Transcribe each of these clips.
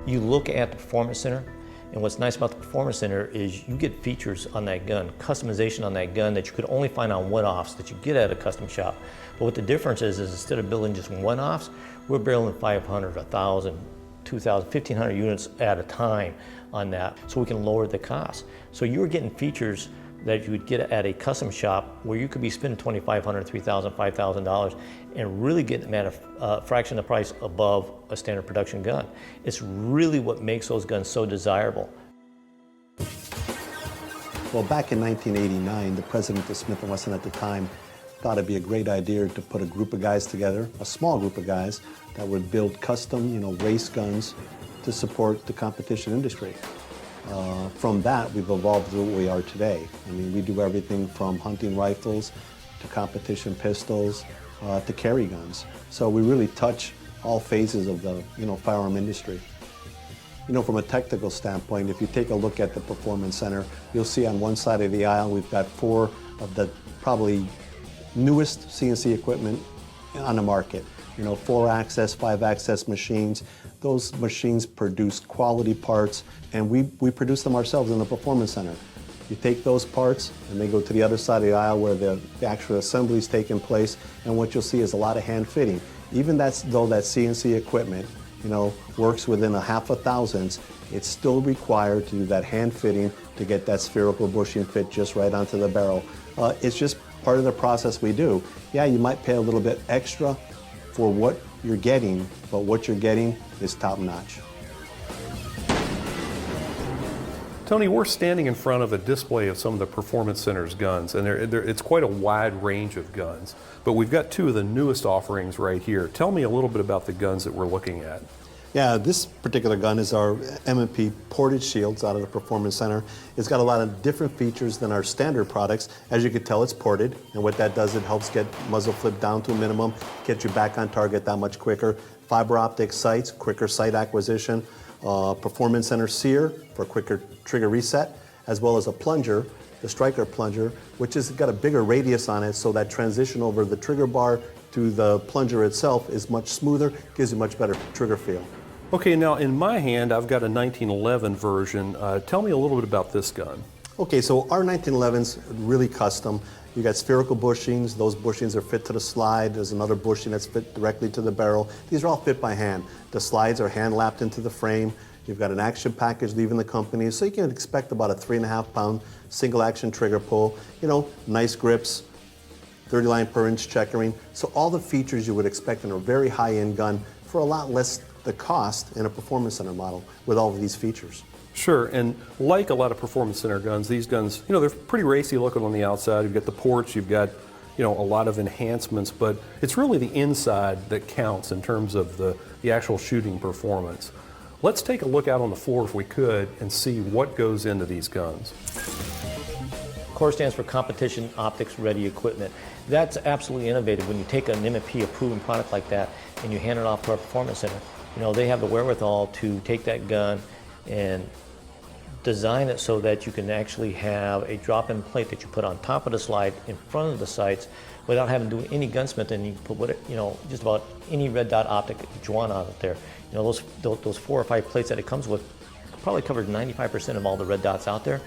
You look at the Performance Center, and what's nice about the Performance Center is you get features on that gun, customization on that gun that you could only find on one-offs that you get at a custom shop. But what the difference is instead of building just one-offs, we're building 500, 1,000, 2,000, 1,500 units at a time on that, so we can lower the cost. So you're getting features that you would get at a custom shop where you could be spending $2,500, $3,000, $5,000 and really getting them at a fraction of the price above a standard production gun. It's really what makes those guns so desirable. Well, back in 1989, the president of Smith Wesson at the time thought it'd be a great idea to put a group of guys together, a small group of guys, that would build custom, race guns to support the competition industry. From that, we've evolved to what we are today. I mean, we do everything from hunting rifles to competition pistols to carry guns. So we really touch all phases of the firearm industry. From a technical standpoint, if you take a look at the Performance Center, you'll see on one side of the aisle we've got 4 of the probably newest CNC equipment on the market. 4-axis, 5-axis machines. Those machines produce quality parts, and we produce them ourselves in the Performance Center. You take those parts and they go to the other side of the aisle where the actual assembly is taking place, and what you'll see is a lot of hand fitting. Even though that CNC equipment works within a half a thousandths, it's still required to do that hand fitting to get that spherical bushing fit just right onto the barrel. It's just part of the process we do. Yeah, you might pay a little bit extra for what you're getting, but what you're getting is top-notch. Tony, we're standing in front of a display of some of the Performance Center's guns, and it's quite a wide range of guns. But we've got 2 of the newest offerings right here. Tell me a little bit about the guns that we're looking at. Yeah, this particular gun is our M&P ported shields out of the Performance Center. It's got a lot of different features than our standard products. As you can tell, it's ported, and what that does, it helps get muzzle flip down to a minimum, get you back on target that much quicker. Fiber optic sights, quicker sight acquisition. Performance Center sear for quicker trigger reset, as well as a plunger, the striker plunger, which has got a bigger radius on it, so that transition over the trigger bar to the plunger itself is much smoother, gives you much better trigger feel. Okay, now in my hand, I've got a 1911 version. Tell me a little bit about this gun. Okay, so our 1911's really custom. You got spherical bushings. Those bushings are fit to the slide. There's another bushing that's fit directly to the barrel. These are all fit by hand. The slides are hand lapped into the frame. You've got an action package leaving the company, so you can expect about a 3.5-pound single action trigger pull. Nice grips, 30 line per inch checkering. So all the features you would expect in a very high-end gun for a lot less the cost in a Performance Center model with all of these features. Sure, and like a lot of Performance Center guns, these guns, they're pretty racy looking on the outside. You've got the ports, you've got, a lot of enhancements, but it's really the inside that counts in terms of the actual shooting performance. Let's take a look out on the floor if we could and see what goes into these guns. CORE stands for Competition Optics Ready Equipment. That's absolutely innovative when you take an M&P approved product like that and you hand it off to our Performance Center. They have the wherewithal to take that gun and design it so that you can actually have a drop-in plate that you put on top of the slide in front of the sights without having to do any gunsmithing. And you can put just about any red dot optic that you want out there. Those 4 or 5 plates that it comes with probably covers 95% of all the red dots out there.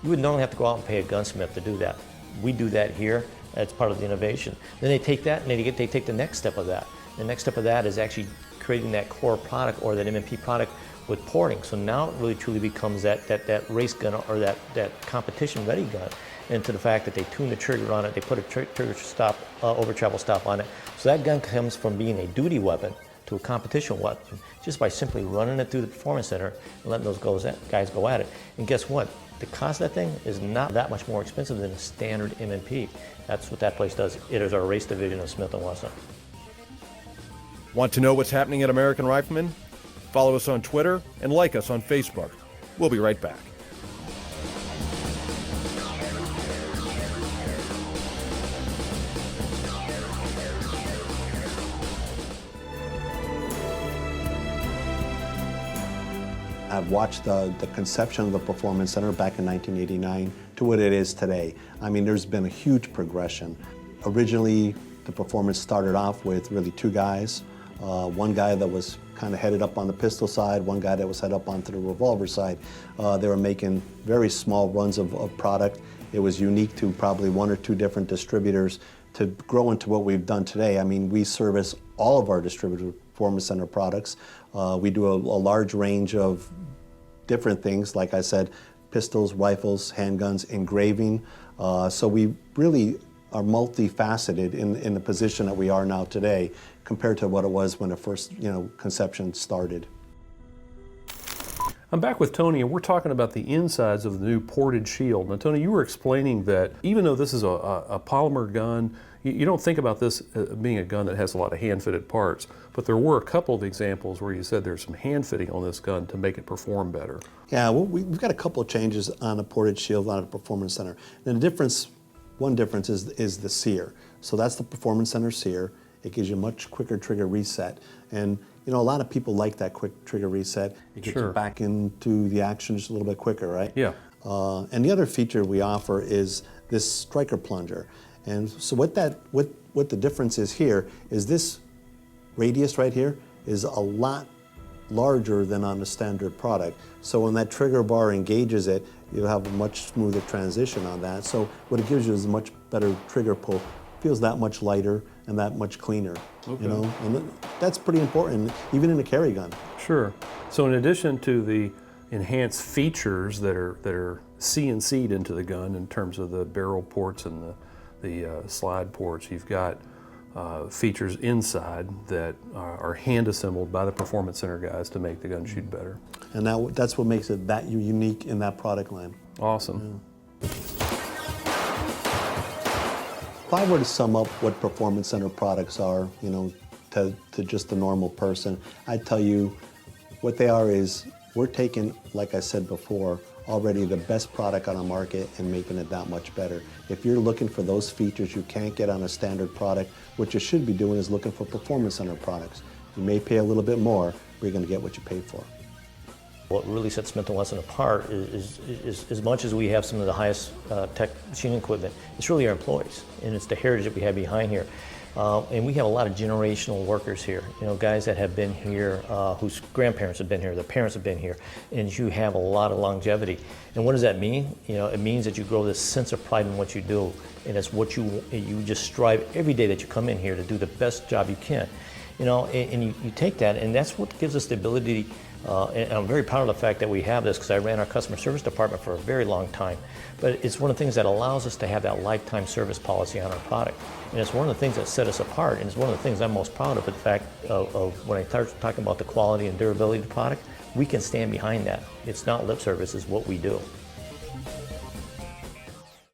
You would normally have to go out and pay a gunsmith to do that. We do that here. That's part of the innovation. Then they take that and they take the next step of that. The next step of that is actually creating that core product or that M&P product with porting. So now it really truly becomes that race gun or that competition ready gun. And to the fact that they tune the trigger on it, they put a trigger stop, over travel stop on it. So that gun comes from being a duty weapon to a competition weapon just by simply running it through the Performance Center and letting those guys go at it. And guess what? The cost of that thing is not that much more expensive than a standard M&P. That's what that place does. It is our race division of Smith Wesson. Want to know what's happening at American Rifleman? Follow us on Twitter and like us on Facebook. We'll be right back. I've watched the conception of the Performance Center back in 1989 to what it is today. I mean, there's been a huge progression. Originally, the Performance started off with really 2 guys. one guy that was kind of headed up on the pistol side, one guy that was headed up onto the revolver side. They were making very small runs of product. It was unique to probably one or two different distributors to grow into what we've done today. I mean, we service all of our distributor performance center products. We do a large range of different things, like I said, pistols, rifles, handguns, engraving. So we really are multifaceted in the position that we are now today compared to what it was when the first conception started. I'm back with Tony, and we're talking about the insides of the new ported shield. Now, Tony, you were explaining that even though this is a polymer gun, you don't think about this being a gun that has a lot of hand-fitted parts, but there were a couple of examples where you said there's some hand-fitting on this gun to make it perform better. Yeah, well, we've got a couple of changes on a ported shield on a Performance Center. And one difference is the sear. So that's the Performance Center sear. It gives you a much quicker trigger reset. And a lot of people like that quick trigger reset. It gets you back into the action just a little bit quicker, right? Yeah. And the other feature we offer is this striker plunger. And so what the difference is here is this radius right here is a lot larger than on the standard product. So when that trigger bar engages it, you'll have a much smoother transition on that. So what it gives you is a much better trigger pull. Feels that much lighter and that much cleaner. Okay. And that's pretty important, even in a carry gun. Sure. So in addition to the enhanced features that are CNC'd into the gun in terms of the barrel ports and the slide ports, you've got features inside that are hand assembled by the Performance Center guys to make the gun shoot better. And that's what makes it that unique in that product line. Awesome. Yeah. If I were to sum up what Performance Center products are, to just the normal person, I'd tell you what they are is we're taking, like I said before, already the best product on the market and making it that much better. If you're looking for those features you can't get on a standard product, what you should be doing is looking for Performance Center products. You may pay a little bit more, but you're going to get what you paid for. What really sets Smith Wesson apart is as much as we have some of the highest tech machine equipment, it's really our employees, and it's the heritage that we have behind here. And we have a lot of generational workers here, guys that have been here, whose grandparents have been here, their parents have been here, and you have a lot of longevity. And what does that mean? It means that you grow this sense of pride in what you do, and it's what you just strive every day that you come in here to do the best job you can. And you take that, and that's what gives us the ability. And I'm very proud of the fact that we have this because I ran our customer service department for a very long time. But it's one of the things that allows us to have that lifetime service policy on our product. And it's one of the things that set us apart, and it's one of the things I'm most proud of, the fact of when I start talking about the quality and durability of the product, we can stand behind that. It's not lip service, it's what we do.